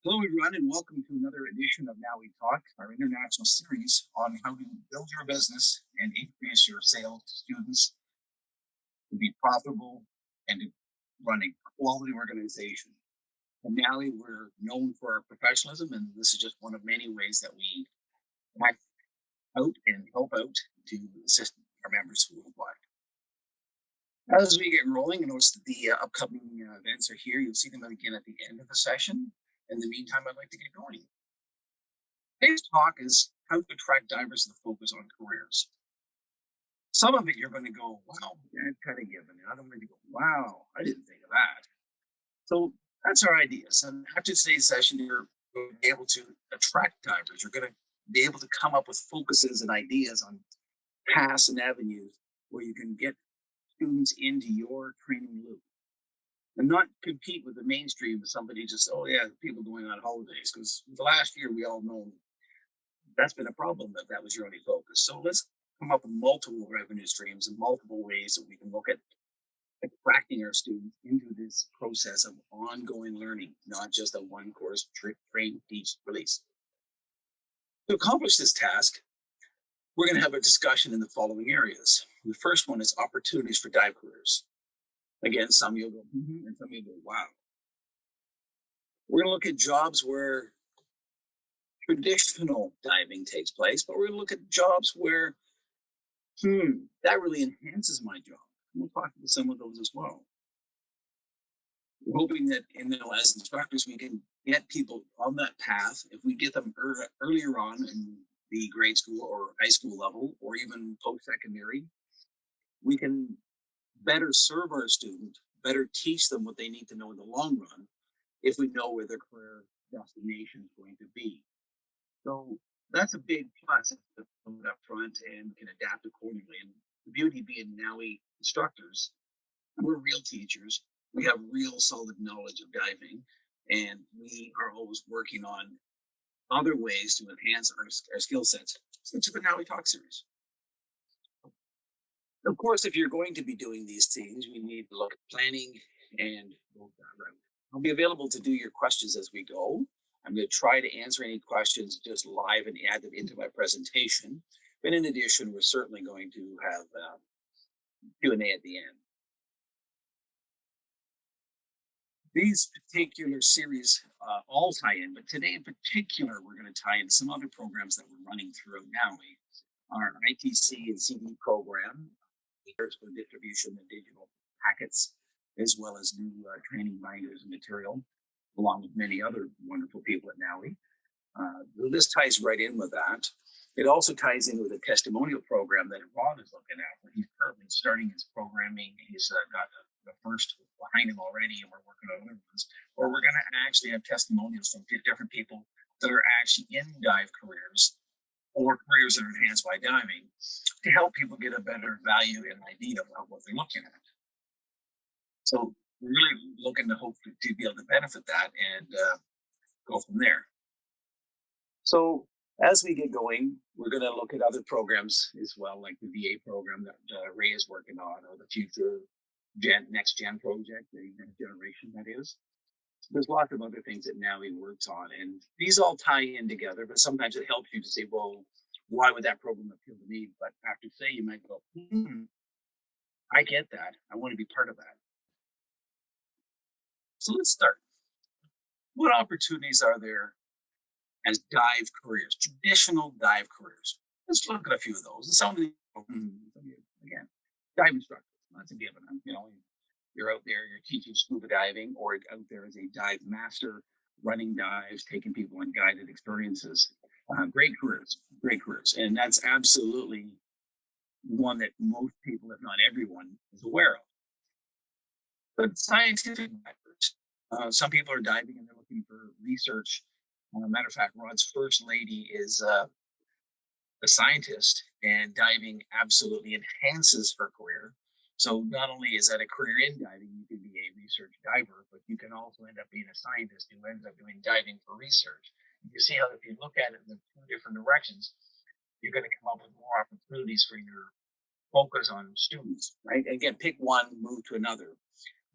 Hello, everyone, and welcome to another edition of NAUI Talk, our international series on how to build your business and increase your sales to students to be profitable and to run a quality organization. At NAUI, we're known for our professionalism, and this is just one of many ways that we act out and help out to assist our members worldwide. As we get rolling, notice that the upcoming events are here. You'll see them again at the end of the session. In the meantime, I'd like to get going. Today's talk is how to attract divers to focus on careers. Some of it you're going to go, wow, that's kind of given. And other ones you go, wow, I didn't think of that. So that's our ideas. And after today's session, you're going to be able to attract divers. You're going to be able to come up with focuses and ideas on paths and avenues where you can get students into your training loop and not compete with the mainstream of somebody just, oh yeah, people going on holidays. Because the last year we all know that's been a problem if that was your only focus. So let's come up with multiple revenue streams and multiple ways that we can look at attracting our students into this process of ongoing learning, not just a one course train, teach, release. To accomplish this task, we're going to have a discussion in the following areas. The first one is opportunities for dive careers. Again, some you'll go, and some you'll go, wow. We're going to look at jobs where traditional diving takes place, but we're going to look at jobs where, that really enhances my job. We'll talk about some of those as well. We're hoping that as instructors, we can get people on that path. If we get them earlier on in the grade school or high school level, or even post-secondary, we can better serve our student, better teach them what they need to know in the long run if we know where their career destination is going to be. So that's a big plus up front and can adapt accordingly. And the beauty being NAUI instructors, we're real teachers. We have real solid knowledge of diving, and we are always working on other ways to enhance our skill sets, such as the NAUI Talk series. Of course, if you're going to be doing these things, we need to look at planning and go that route. I'll be available to do your questions as we go. I'm going to try to answer any questions just live and add them into my presentation. But in addition, we're certainly going to have Q&A at the end. These particular series all tie in, but today in particular, we're going to tie in some other programs that we're running throughout NAUI. Our ITC and CD program, for distribution of digital packets, as well as new training binders and material, along with many other wonderful people at NAUI. This ties right in with that. It also ties in with a testimonial program that Ron is looking at. He's currently starting his programming. He's got the first behind him already, and we're working on other ones. Where we're going to actually have testimonials from different people that are actually in dive careers or careers that are enhanced by diving to help people get a better value and idea of what they're looking at. So we're really looking to hope to be able to benefit that and go from there. So as we get going, we're going to look at other programs as well, like the VA program that Ray is working on, or the future next gen project, the next generation that is. There's lots of other things that NAUI works on, and these all tie in together, but sometimes it helps you to say, well, why would that program appeal to me? But after say, you might go, I get that. I want to be part of that. So let's start. What opportunities are there as dive careers, traditional dive careers? Let's look at a few of those. And some of the, again, dive instructors, that's a given. You're out there, you're teaching scuba diving, or out there as a dive master, running dives, taking people on guided experiences. Great careers. And that's absolutely one that most people, if not everyone, is aware of. But scientific divers, some people are diving and they're looking for research. Matter of fact, Rod's first lady is a scientist, and diving absolutely enhances her career. So not only is that a career in diving, you can be a research diver, but you can also end up being a scientist who ends up doing diving for research. You see how if you look at it in two different directions, you're going to come up with more opportunities for your focus on students, right? Again, pick one, move to another.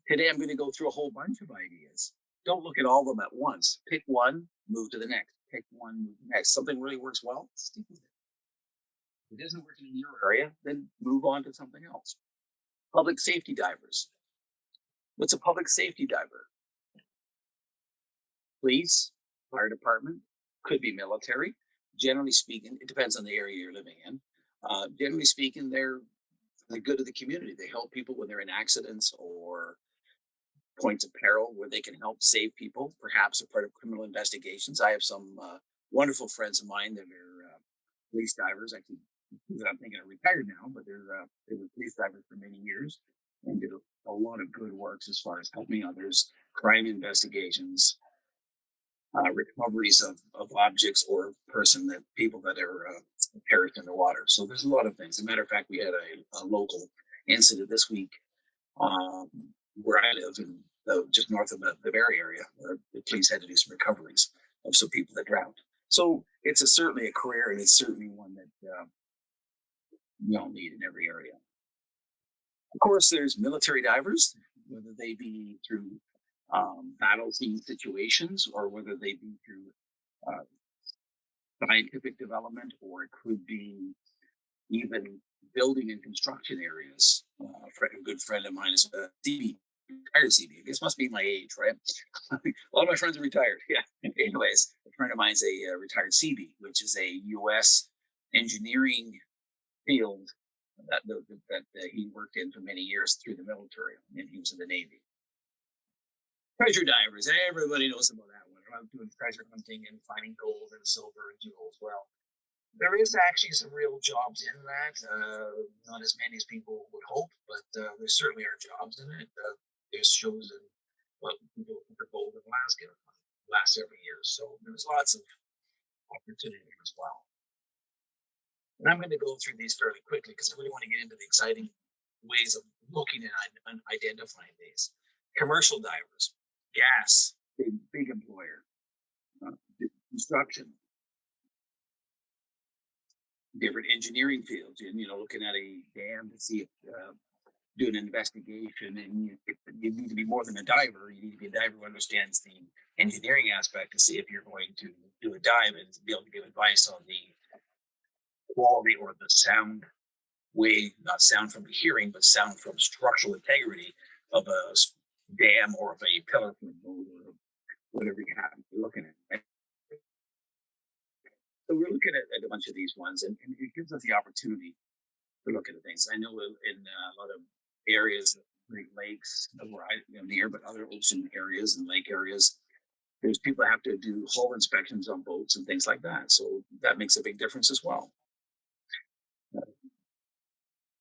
Today, I'm going to go through a whole bunch of ideas Don't look at all of them at once. Pick one, move to the next. Pick one, move to the next. Something really works well, stick with it. If it isn't working in your area, then move on to something else. Public safety divers. What's a public safety diver? Police, fire department, could be military. Generally speaking, it depends on the area you're living in. Generally speaking, they're for the good of the community. They help people when they're in accidents or points of peril where they can help save people, perhaps a part of criminal investigations. I have some wonderful friends of mine that are police divers. Actually, that I'm thinking are retired now, but they were police divers for many years and did a lot of good works as far as helping others, crime investigations, recoveries of objects or people that are perished in the water. So there's a lot of things. As a matter of fact, we had a local incident this week um, where I live, in just north of the Barrie area, where the police had to do some recoveries of some people that drowned. So it's certainly a career, and it's certainly one that we all need in every area. Of course, there's military divers, whether they be through battlefield situations or whether they be through uh, scientific development, or it could be even building and construction areas. A good friend of mine is a CB, retired CB. This must be my age, right? A lot of my friends are retired. Yeah. Anyways, a friend of mine's a retired CB, which is a U.S. engineering field that he worked in for many years through the military, and he was in the Navy. Treasure divers, everybody knows about that one. I'm doing treasure hunting and finding gold and silver and jewels. Well, there is actually some real jobs in that. Not as many as people would hope, but there certainly are jobs in it. There's shows in what people look for gold in Alaska last every year. So there's lots of opportunity as well. And I'm going to go through these fairly quickly because I really want to get into the exciting ways of looking and identifying these. Commercial divers, gas, big employer, construction, different engineering fields, and looking at a dam to see if do an investigation, and you need to be more than a diver. You need to be a diver who understands the engineering aspect to see if you're going to do a dive and be able to give advice on the quality or the sound way, not sound from the hearing, but sound from structural integrity of a dam or of a pillar from a boat or whatever you happen to be looking at. Right? So we're looking at a bunch of these ones, and it gives us the opportunity to look at things. I know in a lot of areas, Great Lakes, where I near, but other ocean areas and lake areas, there's people that have to do hull inspections on boats and things like that. So that makes a big difference as well.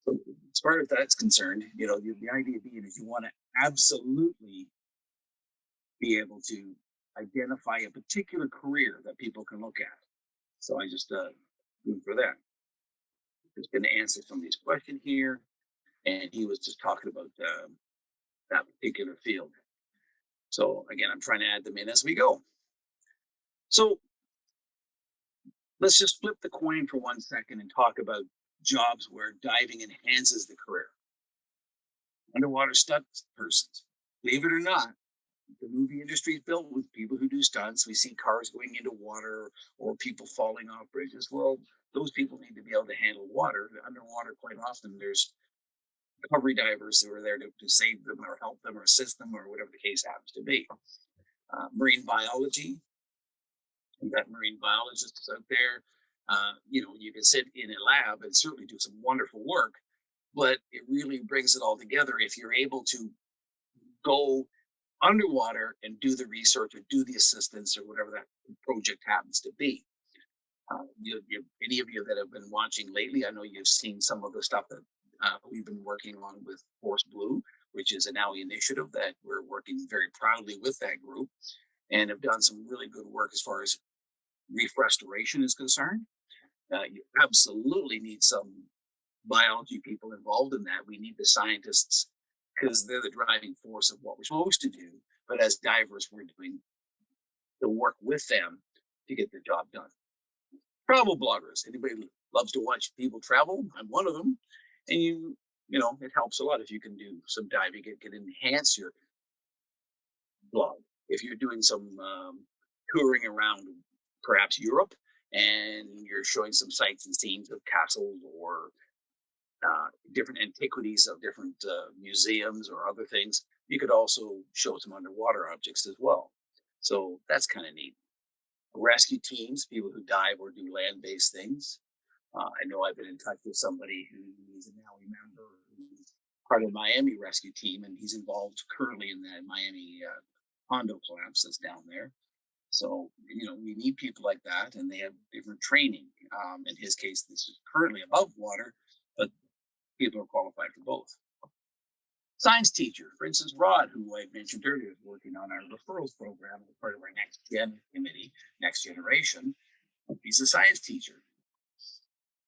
So as far as that's concerned, the idea being is you want to absolutely be able to identify a particular career that people can look at. So I just moved for that. Just going to answer some of these questions here, and he was just talking about that particular field. So again, I'm trying to add them in as we go. So let's just flip the coin for 1 second and talk about jobs where diving enhances the career. Underwater stunt persons. Believe it or not, the movie industry is built with people who do stunts. We see cars going into water or people falling off bridges. Well, those people need to be able to handle water. Underwater, quite often, there's recovery divers who are there to save them or help them or assist them or whatever the case happens to be. Marine biology, we've got marine biologists out there. You can sit in a lab and certainly do some wonderful work, but it really brings it all together if you're able to go underwater and do the research or do the assistance or whatever that project happens to be. Any of you that have been watching lately, I know you've seen some of the stuff that we've been working on with Force Blue, which is a NAUI initiative that we're working very proudly with that group, and have done some really good work as far as reef restoration is concerned. You absolutely need some biology people involved in that. We need the scientists because they're the driving force of what we're supposed to do. But as divers, we're doing the work with them to get the job done. Travel bloggers. Anybody loves to watch people travel? I'm one of them. And it helps a lot if you can do some diving. It can enhance your blog. if you're doing some touring around perhaps Europe and you're showing some sights and scenes of castles or different antiquities of different museums or other things, you could also show some underwater objects as well. So that's kind of neat. Rescue teams, people who dive or do land based things. I know I've been in touch with somebody who's a NAUI member who's part of the Miami rescue team, and he's involved currently in the Miami condo collapse that's down there. So, we need people like that, and they have different training. In his case, this is currently above water, but people are qualified for both. Science teacher, for instance, Rod, who I mentioned earlier, is working on our referrals program as part of our Next Gen committee, Next Generation. He's a science teacher.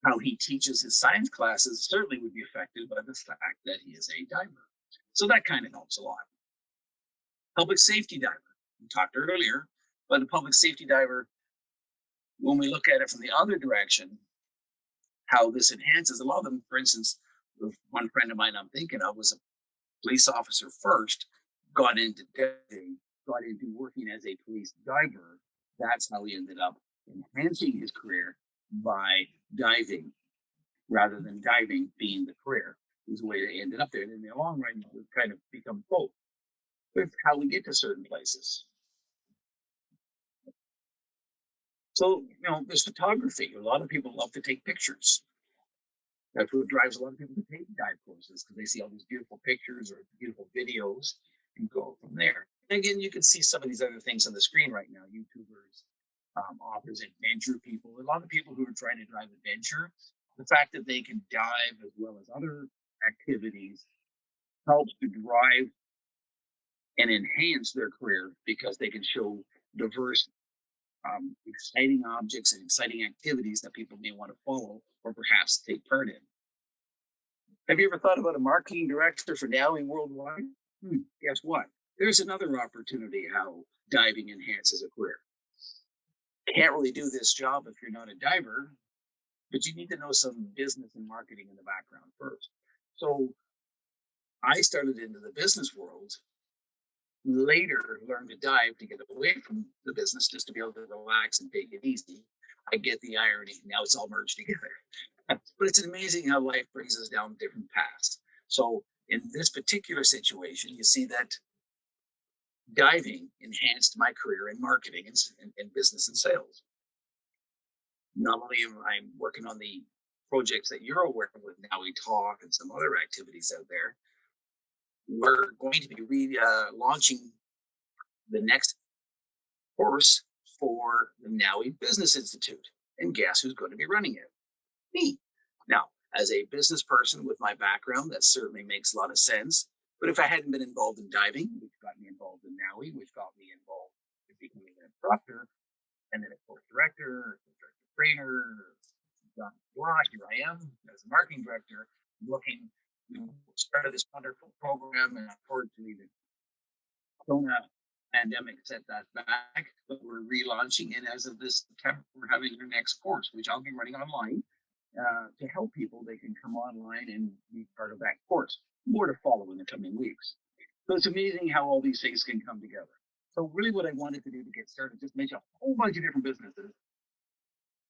How he teaches his science classes certainly would be affected by the fact that he is a diver. So that kind of helps a lot. Public safety diver. We talked earlier, but the public safety diver, when we look at it from the other direction, how this enhances a lot of them. For instance, one friend of mine I'm thinking of was a police officer first, got into working as a police diver. That's how he ended up enhancing his career by diving rather than diving being the career. Is the way they ended up there. And in the long run, it kind of becomes both. But it's how we get to certain places. So, there's photography. A lot of people love to take pictures. That's what drives a lot of people to take dive courses, because they see all these beautiful pictures or beautiful videos and go from there. And again, you can see some of these other things on the screen right now. YouTubers, authors, adventure people, a lot of people who are trying to drive adventure. The fact that they can dive as well as other activities helps to drive and enhance their career, because they can show diverse, exciting objects and exciting activities that people may want to follow or perhaps take part in. Have you ever thought about a marketing director for NAUI worldwide? Guess what? There's another opportunity how diving enhances a career. Can't really do this job if you're not a diver, but you need to know some business and marketing in the background first. So I started into the business world, later learned to dive to get away from the business, just to be able to relax and take it easy. I get the irony. Now it's all merged together. But it's amazing how life brings us down different paths. So in this particular situation, you see that diving enhanced my career in marketing and business and sales. Not only am I working on the projects that you're aware of with NAUI Talk and some other activities out there, we're going to be launching the next course for the NAUI Business Institute. And guess who's going to be running it? Me. Now, as a business person with my background, that certainly makes a lot of sense. But if I hadn't been involved in diving, which got me involved in NAUI, which got me involved in becoming an instructor, and then a course director, trainer, here I am as a marketing director, looking, started this wonderful program, and unfortunately the Corona pandemic set that back, but we're relaunching it as of this September. We're having our next course, which I'll be running online to help people. They can come online and be part of that course. More to follow in the coming weeks. So it's amazing how all these things can come together. So really what I wanted to do to get started, just mention a whole bunch of different businesses,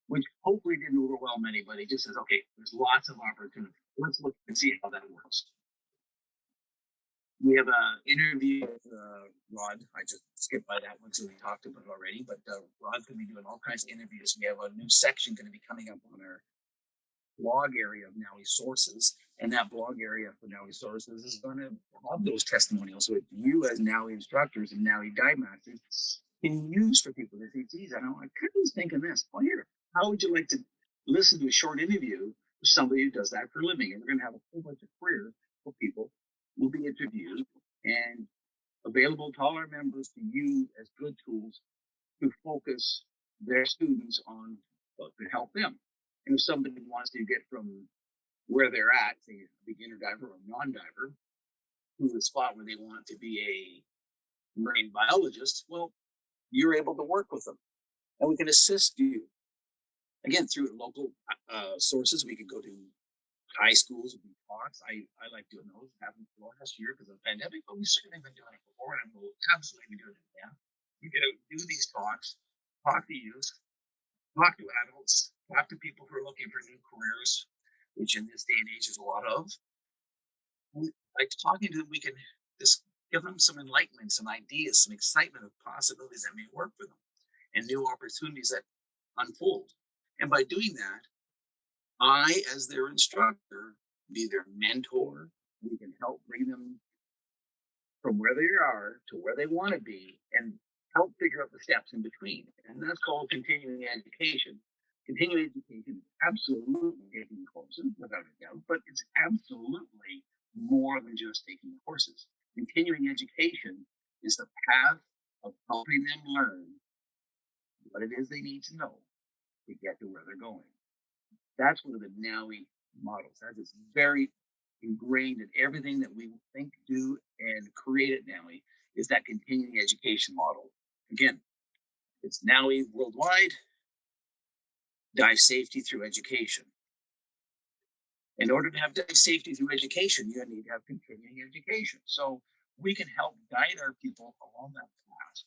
which hopefully didn't overwhelm anybody. Just says, okay, there's lots of opportunity. Let's look and see how that works. We have an interview with Rod. I just skipped by that one, so we talked about it already. But Rod's going to be doing all kinds of interviews. We have a new section going to be coming up on our blog area of NAUI Sources. And that blog area for NAUI Sources is going to have those testimonials. So you as NAUI instructors and NAUI dive masters can use for people to say, geez, I kind of was thinking this. Well, here, how would you like to listen to a short interview with somebody who does that for a living? And we're going to have a whole bunch of careers for people will be interviewed and available to all our members to use as good tools to focus their students on what could help them. And if somebody wants to get from where they're at, say a beginner diver or a non-diver, to the spot where they want to be a marine biologist, well, you're able to work with them. And we can assist you. Again, through local sources, we could go to high schools will be talks. I like doing those. Haven't for last year because of the pandemic, but we've certainly been doing it before, and we'll absolutely be doing it again. We get out and do these talks, talk to youth, talk to adults, talk to people who are looking for new careers, which in this day and age is a lot of. Like talking to them, we can just give them some enlightenment, some ideas, some excitement of possibilities that may work for them, and new opportunities that unfold. And by doing that, I, as their instructor, be their mentor. We can help bring them from where they are to where they want to be and help figure out the steps in between. And that's called continuing education. Continuing education is absolutely taking courses, without a doubt, but it's absolutely more than just taking courses. Continuing education is the path of helping them learn what it is they need to know to get to where they're going. That's one of the NAUI models. That is very ingrained in everything that we think, do, and create at NAUI is that continuing education model. Again, it's NAUI worldwide, dive safety through education. In order to have dive safety through education, you need to have continuing education. So we can help guide our people along that path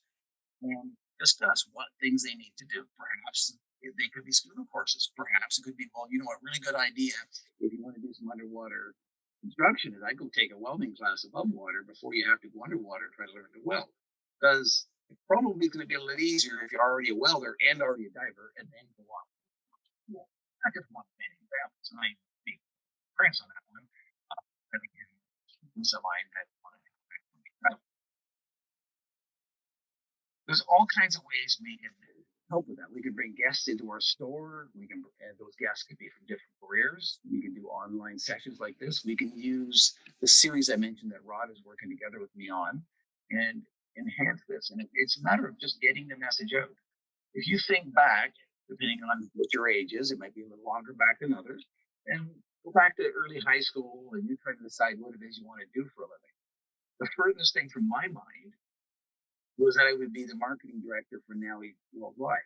and discuss what things they need to do. Perhaps they could be student courses. Perhaps it could be, well, a really good idea if you want to do some underwater construction is I go take a welding class above water before you have to go underwater and try to learn to weld. Because it probably is going to be a little easier if you're already a welder and already a diver and then go on. Yeah. I just want many examples. And I be experience on that one. And again, some I had one. There's all kinds of ways we can help with that. We can bring guests into our store. And those guests could be from different careers. We can do online sessions like this. We can use the series I mentioned that Rod is working together with me on and enhance this. And it's a matter of just getting the message out. If you think back, depending on what your age is, it might be a little longer back than others, and go back to early high school and you're trying to decide what it is you want to do for a living. The furthest thing from my mind was that I would be the marketing director for NAUI worldwide.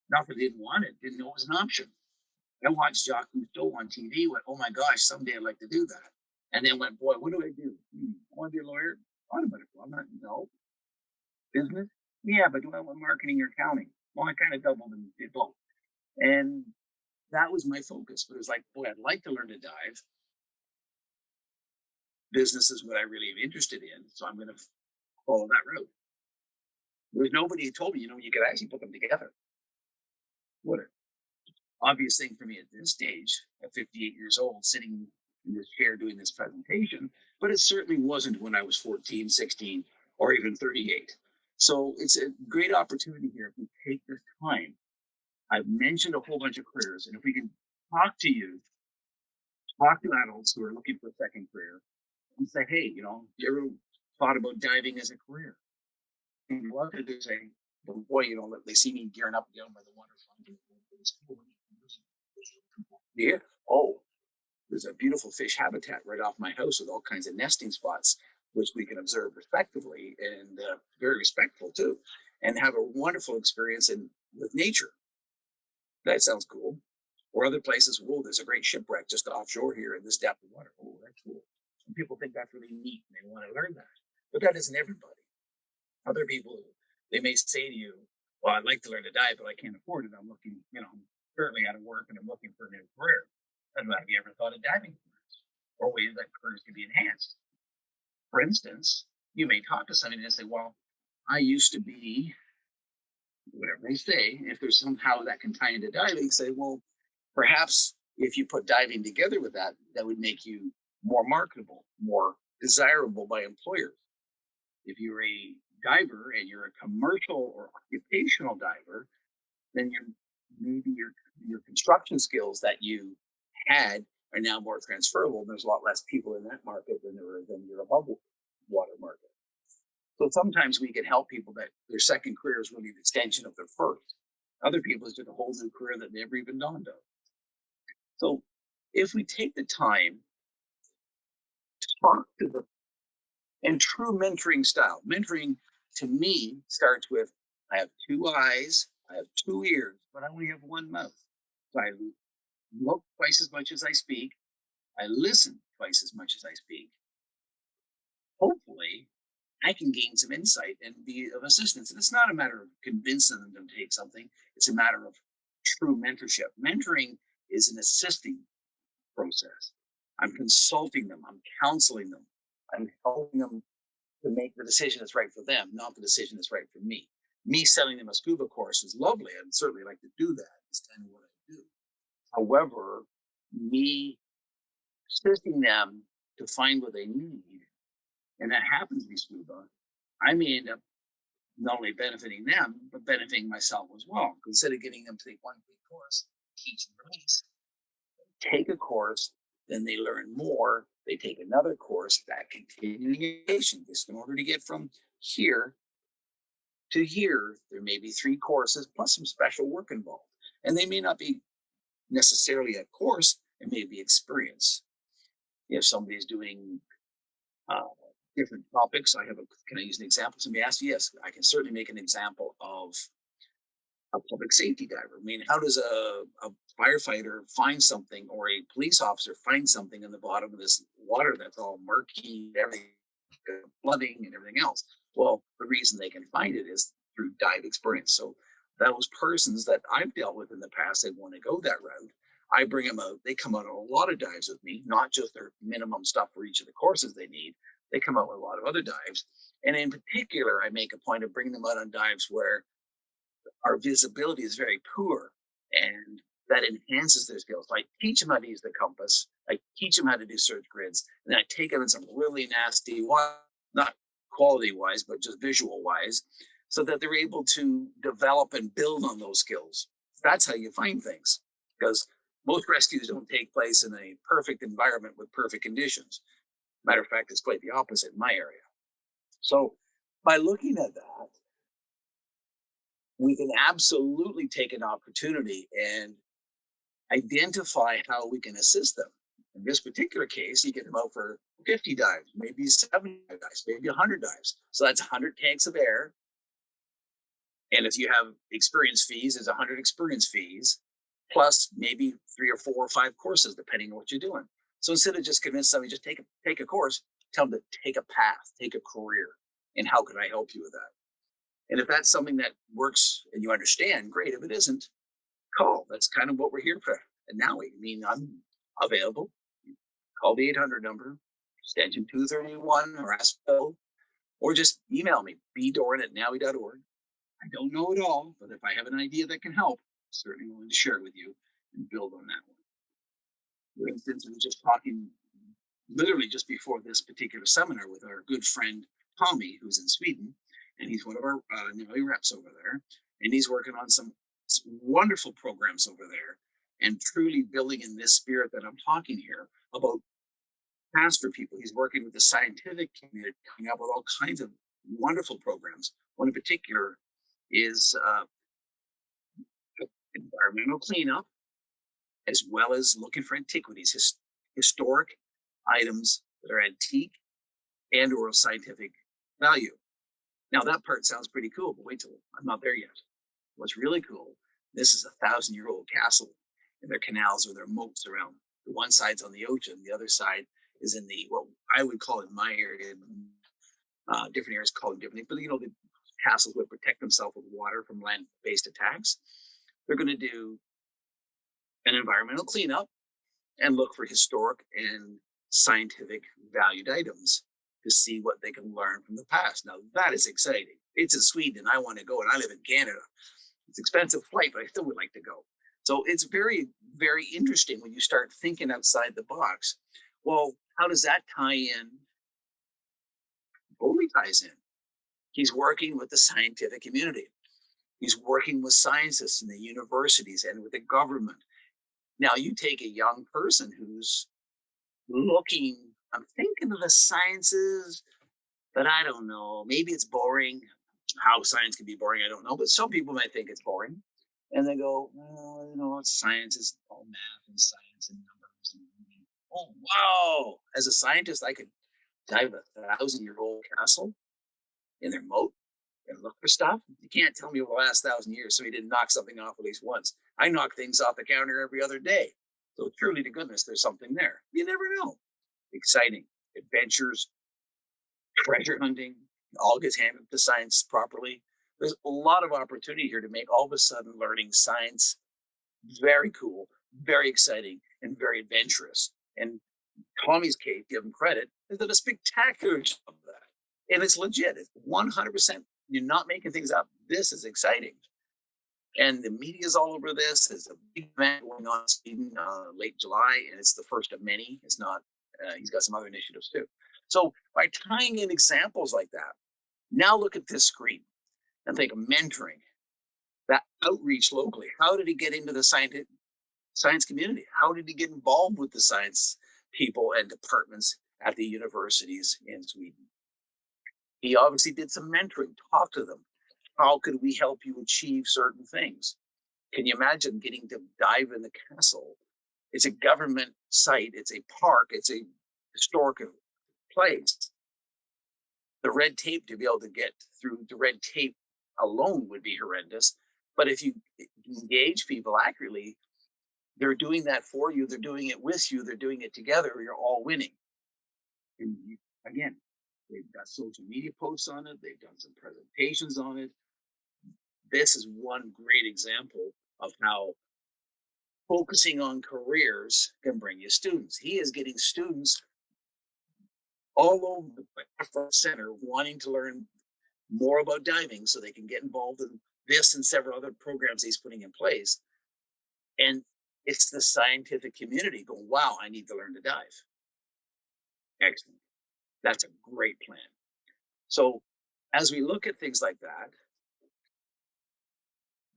Not that I didn't want it, didn't know it was an option. I watched Jacques Cousteau on TV, went, oh my gosh, someday I'd like to do that. And then went, boy, what do I do? I want to be a lawyer? Thought about it. Well, no. Business? Yeah, but do I want marketing or accounting? Well, I kind of doubled and did both. And that was my focus. But it was like, boy, I'd like to learn to dive. Business is what I really am interested in. So I'm going to follow that route. There's nobody who told me, you could actually put them together. What an obvious thing for me at this stage, at 58 years old, sitting in this chair doing this presentation, but it certainly wasn't when I was 14, 16, or even 38. So it's a great opportunity here if we take this time. I've mentioned a whole bunch of careers, and if we can talk to youth, talk to adults who are looking for a second career, and say, hey, you ever thought about diving as a career? And what did they say? Boy, they see me gearing up down by the waterfront. Yeah. Oh, there's a beautiful fish habitat right off my house with all kinds of nesting spots, which we can observe respectively and very respectful too, and have a wonderful experience with nature. That sounds cool. Or other places, whoa, there's a great shipwreck just offshore here in this depth of water. Oh, that's cool. Some people think that's really neat and they want to learn that. But that isn't everybody. Other people, they may say to you, well, I'd like to learn to dive, but I can't afford it. I'm looking, I'm currently out of work and I'm looking for a new career. Have you ever thought of diving careers or ways that careers can be enhanced? For instance, you may talk to somebody and say, well, I used to be, whatever they say, if there's somehow that can tie into diving, say, well, perhaps if you put diving together with that, that would make you more marketable, more desirable by employers. If you're a diver and you're a commercial or occupational diver, then maybe your construction skills that you had are now more transferable. There's a lot less people in that market than your above water market. So sometimes we can help people that their second career is really an extension of their first. Other people it's just a whole new career that never even dawned on. So if we take the time to talk to them in true mentoring style, mentoring to me starts with, I have two eyes, I have two ears, but I only have one mouth. So I look twice as much as I speak. I listen twice as much as I speak. Hopefully, I can gain some insight and be of assistance. And it's not a matter of convincing them to take something, it's a matter of true mentorship. Mentoring is an assisting process. I'm consulting them, I'm counseling them, I'm helping them to make the decision that's right for them, not the decision that's right for me. Me selling them a scuba course is lovely. I'd certainly like to do that. It's kind of what I do. However, me assisting them to find what they need, and that happens to be scuba, I may end up not only benefiting them, but benefiting myself as well. Instead of getting them to take one big course, teach and release, take a course, then they learn more. They take another course, that continuing education. Just in order to get from here to here, there may be 3 courses plus some special work involved. And they may not be necessarily a course, it may be experience. If somebody's doing uh, different topics, can I use an example? Somebody asked, yes, I can certainly make an example of a public safety diver. I mean, how does a firefighter find something or a police officer find something in the bottom of this water that's all murky, everything, flooding and everything else? Well, the reason they can find it is through dive experience. So those persons that I've dealt with in the past that want to go that route, I bring them out. They come out on a lot of dives with me, not just their minimum stuff for each of the courses they need. They come out with a lot of other dives. And in particular, I make a point of bringing them out on dives where our visibility is very poor, and that enhances their skills. So I teach them how to use the compass. I teach them how to do search grids, and then I take them in some really nasty, not quality wise, but just visual wise, so that they're able to develop and build on those skills. That's how you find things, because most rescues don't take place in a perfect environment with perfect conditions. Matter of fact, it's quite the opposite in my area. So by looking at that, we can absolutely take an opportunity and identify how we can assist them. In this particular case, you get them out for 50 dives, maybe 70 dives, maybe 100 dives. So that's 100 tanks of air. And if you have experience fees, it's 100 experience fees, plus maybe 3 or 4 or 5 courses, depending on what you're doing. So instead of just convince somebody, just take a course, tell them to take a path, take a career. And how can I help you with that? And if that's something that works and you understand, great. If it isn't, call. That's kind of what we're here for. And now, I mean, I'm available. Call the 800 number, extension 231, or ask Phil, or just email me, bdoran@naui.org. I don't know it all, but if I have an idea that can help, I'm certainly willing to share it with you and build on that one. For instance, I was just talking literally just before this particular seminar with our good friend Tommy, who's in Sweden, and he's one of our NAUI reps over there, and he's working on some wonderful programs over there, and truly building in this spirit that I'm talking here about paths for people. He's working with the scientific community, coming up with all kinds of wonderful programs. One in particular is environmental cleanup, as well as looking for antiquities, historic items that are antique and or of scientific value. Now that part sounds pretty cool, but wait till I'm not there yet. What's really cool, this is a 1,000-year-old castle, and their canals or their moats around. The one side's on the ocean, the other side is in the, what I would call in my area, different areas call it differently, but the castles would protect themselves with water from land-based attacks. They're going to do an environmental cleanup and look for historic and scientific valued items to see what they can learn from the past. Now that is exciting. It's in Sweden, and I want to go, and I live in Canada. It's expensive flight, but I still would like to go. So it's very, very interesting when you start thinking outside the box. Well, how does that tie in? Totally ties in. He's working with the scientific community. He's working with scientists in the universities and with the government. Now you take a young person who's looking, I'm thinking of the sciences, but I don't know. Maybe it's boring. How science can be boring, I don't know. But some people might think it's boring. And they go, well, science is all math and science and numbers. Oh, wow. As a scientist, I could dive a 1,000-year-old castle in their moat and look for stuff. You can't tell me over the last 1,000 years somebody didn't knock something off at least once. I knock things off the counter every other day. So truly to goodness, there's something there. You never know. Exciting adventures, treasure hunting, all gets handled to science properly. There's a lot of opportunity here to make all of a sudden learning science very cool, very exciting, and very adventurous. And Tommy's case, give him credit, has done a spectacular job of that. And it's legit. It's 100%. You're not making things up. This is exciting. And the media's all over this. There's a big event going on in Sweden late July, and it's the first of many. It's not, he's got some other initiatives too. So by tying in examples like that, now look at this screen and think of mentoring, that outreach locally. How did he get into the science community? How did he get involved with the science people and departments at the universities in Sweden? He obviously did some mentoring, talk to them. How could we help you achieve certain things? Can you imagine getting to dive in the castle? It's a government site, it's a park, it's a historic place. The red tape to be able to get through the red tape alone would be horrendous. But if you engage people accurately, they're doing that for you, they're doing it with you, they're doing it together, you're all winning. And again, they've got social media posts on it, they've done some presentations on it. This is one great example of how focusing on careers can bring you students. He is getting students all over the front center wanting to learn more about diving so they can get involved in this and several other programs he's putting in place. And it's the scientific community going, wow, I need to learn to dive. Excellent. That's a great plan. So as we look at things like that,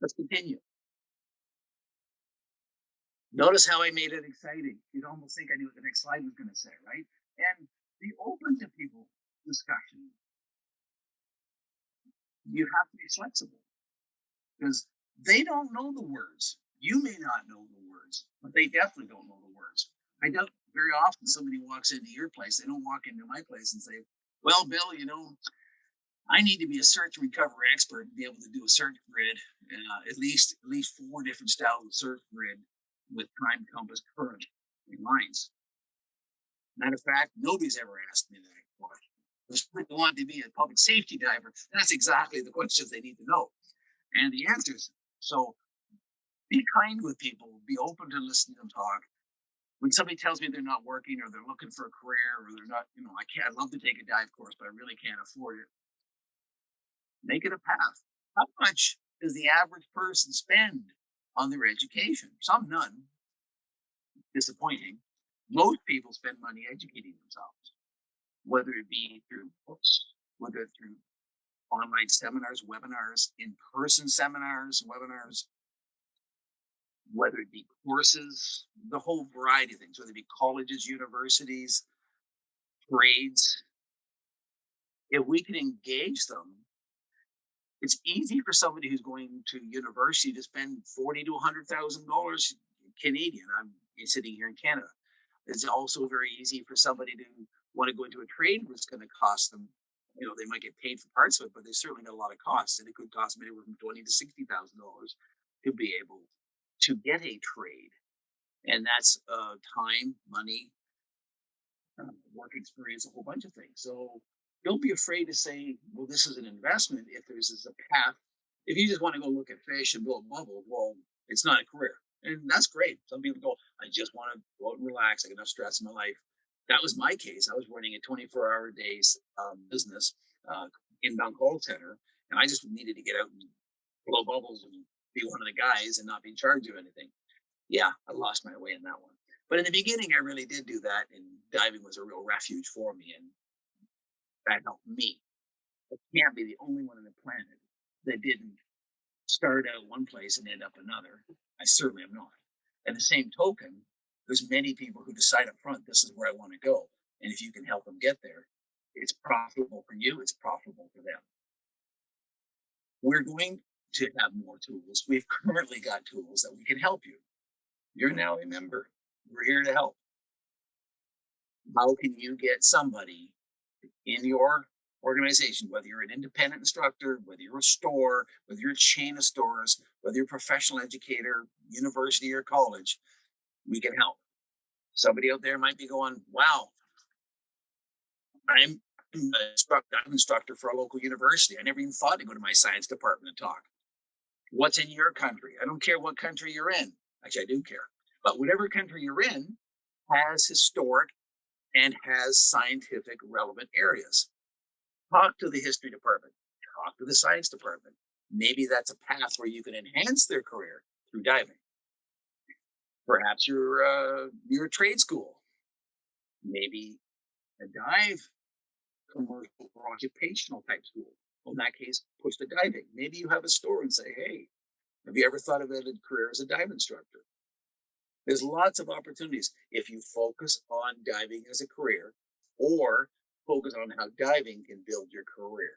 let's continue. Notice how I made it exciting. You'd almost think I knew what the next slide was going to say, right? And be open to people discussion. You have to be flexible because they don't know the words. You may not know the words, but they definitely don't know the words. I don't very often somebody walks into your place, they don't walk into my place and say, well, Bill, I need to be a search and recovery expert to be able to do a search grid, at least 4 different styles of search grid with time, compass, current, and lines. Matter of fact, nobody's ever asked me that question. If they want to be a public safety diver, that's exactly the questions they need to know. And the answers. So be kind with people, be open to listening to them talk. When somebody tells me they're not working or they're looking for a career or they're not, I'd love to take a dive course, but I really can't afford it. Make it a path. How much does the average person spend on their education? Some none. Disappointing. Most people spend money educating themselves, whether it be through books, whether it's through online seminars, webinars, in-person seminars, webinars, whether it be courses, the whole variety of things, whether it be colleges, universities, trades. If we can engage them, it's easy for somebody who's going to university to spend $40,000 to $100,000 Canadian. I'm sitting here in Canada. It's also very easy for somebody to want to go into a trade where it's going to cost them. They might get paid for parts of it, but they certainly got a lot of costs, and it could cost them anywhere from $20,000 to $60,000 to be able to get a trade, and that's time, money, work experience, a whole bunch of things. So don't be afraid to say, well, this is an investment. If there's a path, if you just want to go look at fish and build bubbles, well, it's not a career. And that's great. Some people go, I just want to go out and relax. I got enough stress in my life. That was my case. I was running a 24-hour days business, inbound call center, and I just needed to get out and blow bubbles and be one of the guys and not be in charge of anything. Yeah, I lost my way in that one. But in the beginning, I really did do that, and diving was a real refuge for me, and that helped me. I can't be the only one on the planet that didn't start out one place and end up another. I certainly am not. And the same token, there's many people who decide up front, this is where I want to go. And if you can help them get there, it's profitable for you, it's profitable for them. We're going to have more tools. We've currently got tools that we can help you. You're now a member. We're here to help. How can you get somebody in your organization, whether you're an independent instructor, whether you're a store, whether you're a chain of stores, whether you're a professional educator, university or college, We can help. Somebody out there might be going, wow, I'm I'm instructor for a local university. I never even thought to go to my science department and talk. What's in your country? I don't care what country you're in. Actually, I do care. But whatever country you're in has historic and has scientific relevant areas. Talk to the history department, talk to the science department. Maybe that's a path where you can enhance their career through diving. Perhaps you're a trade school. Maybe a dive commercial or occupational type school. Well, in that case, push the diving. Maybe you have a store and say, hey, have you ever thought of a career as a dive instructor? There's lots of opportunities if you focus on diving as a career or focus on how diving can build your career.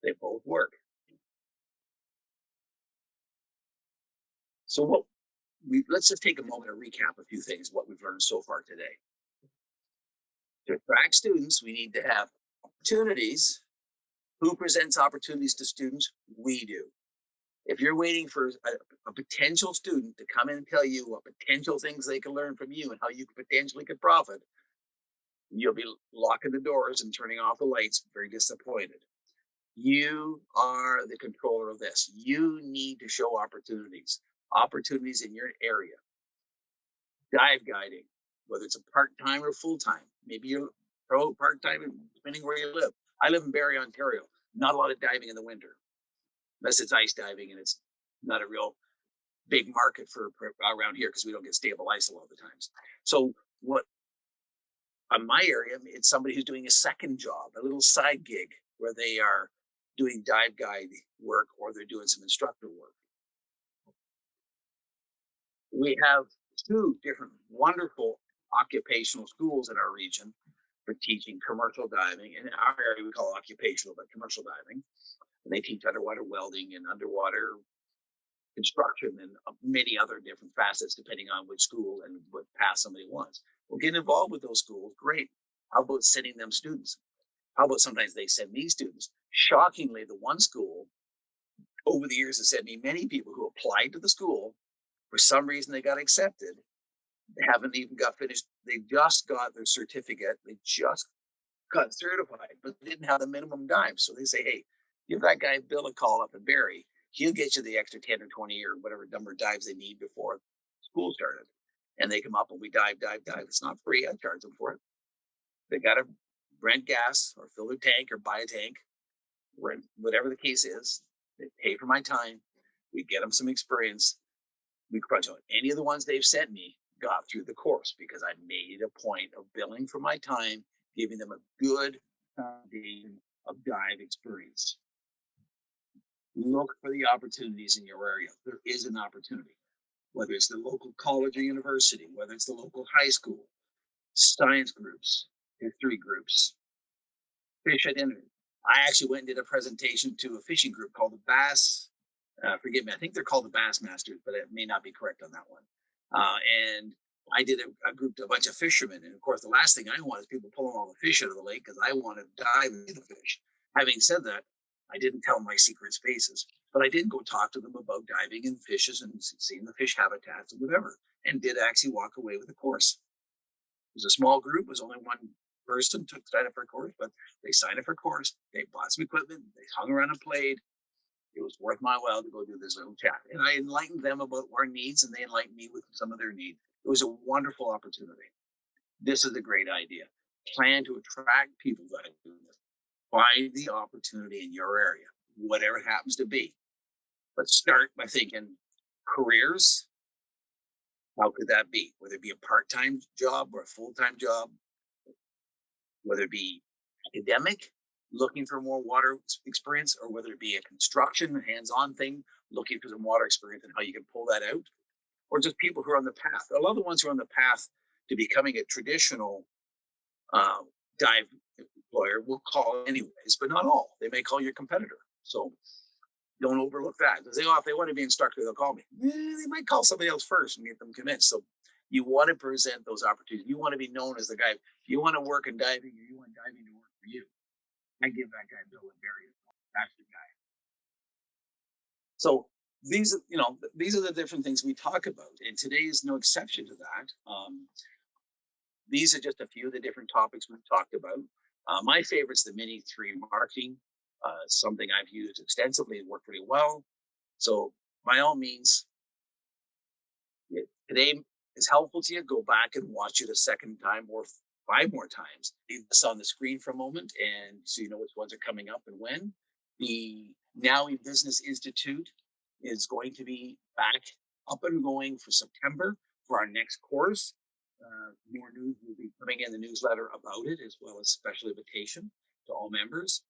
They both work. So let's just take a moment to recap a few things, what we've learned so far today. To attract students, we need to have opportunities. Who presents opportunities to students? We do. If you're waiting for a potential student to come in and tell you what potential things they can learn from you and how you potentially could profit, you'll be locking the doors and turning off the lights, very disappointed. You are the controller of this. You need to show opportunities in your area. Dive guiding, whether it's a part-time or full-time. Maybe you're part-time, depending where you live. I live in Barrie, Ontario. Not a lot of diving in the winter, unless it's ice diving, and it's not a real big market for around here because we don't get stable ice a lot of the times. So what on my area, it's somebody who's doing a second job, a little side gig where they are doing dive guide work or they're doing some instructor work. We have two different wonderful occupational schools in our region for teaching commercial diving. In our area, we call it occupational, but commercial diving. And they teach underwater welding and underwater construction and many other different facets, depending on which school and what path somebody wants. Well, get involved with those schools. Great. How about sending them students? How about sometimes they send me students? Shockingly, the one school over the years has sent me many people who applied to the school. For some reason, they got accepted. They haven't even got finished. They just got their certificate. They just got certified, but they didn't have the minimum dive. So they say, hey, give that guy Bill a call up in Barrie. He'll get you the extra 10 or 20 or whatever number of dives they need before school started. And they come up and we dive. It's not free. I charge them for it. They got to rent gas or fill their tank or buy a tank, rent, whatever the case is. They pay for my time. We get them some experience. We crunch on any of the ones they've sent me got through the course because I made a point of billing for my time, giving them a good foundation of dive experience. Look for the opportunities in your area. There is an opportunity, whether it's the local college or university, whether it's the local high school, science groups, history groups, fish identity. I actually went and did a presentation to a fishing group called the Bass. Forgive me, I think they're called the Bass Masters, but it may not be correct on that one. And I did a group to a bunch of fishermen. And of course, the last thing I want is people pulling all the fish out of the lake because I want to dive into the fish. Having said that, I didn't tell my secret spaces, but I did go talk to them about diving in fishes and seeing the fish habitats and whatever, and did actually walk away with a course. It was a small group. It was only one person took signed up for a course, but they signed up for a course. They bought some equipment. They hung around and played. It was worth my while to go do this little chat. And I enlightened them about our needs, and they enlightened me with some of their needs. It was a wonderful opportunity. This is a great idea. Plan to attract people that are doing this. Find the opportunity in your area, whatever it happens to be. But start by thinking careers. How could that be? Whether it be a part-time job or a full-time job, whether it be academic, looking for more water experience, or whether it be a construction, hands-on thing, looking for some water experience and how you can pull that out, or just people who are on the path. A lot of the ones who are on the path to becoming a traditional dive employer will call anyways, but not all. They may call your competitor. So don't overlook that. Because if they want to be an instructor, they'll call me. They might call somebody else first and get them convinced. So you want to present those opportunities. You want to be known as the guy. If you want to work in diving, or you want diving to work for you, I give that guy Bill and Barry. That's the guy. So these are the different things we talk about, and today is no exception to that. These are just a few of the different topics we've talked about. My favorite's the Mini 3 marketing, something I've used extensively and worked pretty well. So, by all means, if today is helpful to you, go back and watch it a second time or five more times. Leave this on the screen for a moment, and so you know which ones are coming up and when. The NAUI Business Institute is going to be back up and going for September for our next course. More news will be coming in the newsletter about it, as well as special invitation to all members.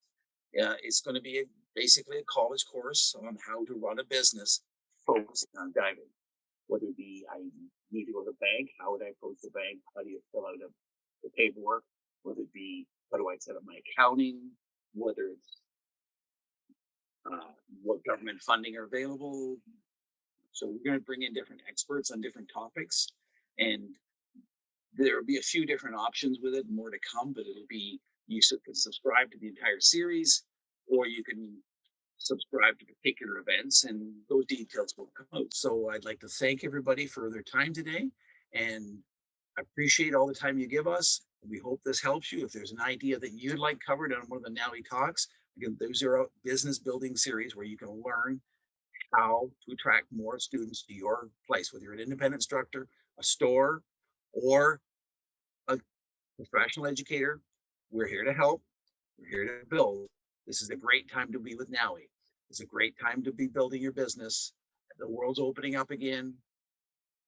It's going to be basically a college course on how to run a business focusing on diving. Whether it be I need to go to the bank, how would I approach the bank? How do you fill out the paperwork? Whether it be how do I set up my accounting? Whether it's what government funding are available. So we're going to bring in different experts on different topics, and there will be a few different options with it, more to come. But it'll be you can subscribe to the entire series, or you can subscribe to particular events, and those details will come out. So I'd like to thank everybody for their time today, and I appreciate all the time you give us. We hope this helps you. If there's an idea that you'd like covered on one of the NAUI talks, again, those are a business building series where you can learn how to attract more students to your place, whether you're an independent instructor, a store, or a professional educator. We're here to help. We're here to build. This is a great time to be with NAUI. It's a great time to be building your business. The world's opening up again.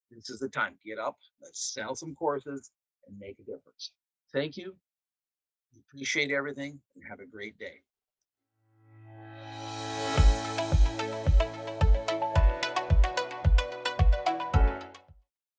This is the time. Get up, let's sell some courses and make a difference. Thank you. Appreciate everything and have a great day.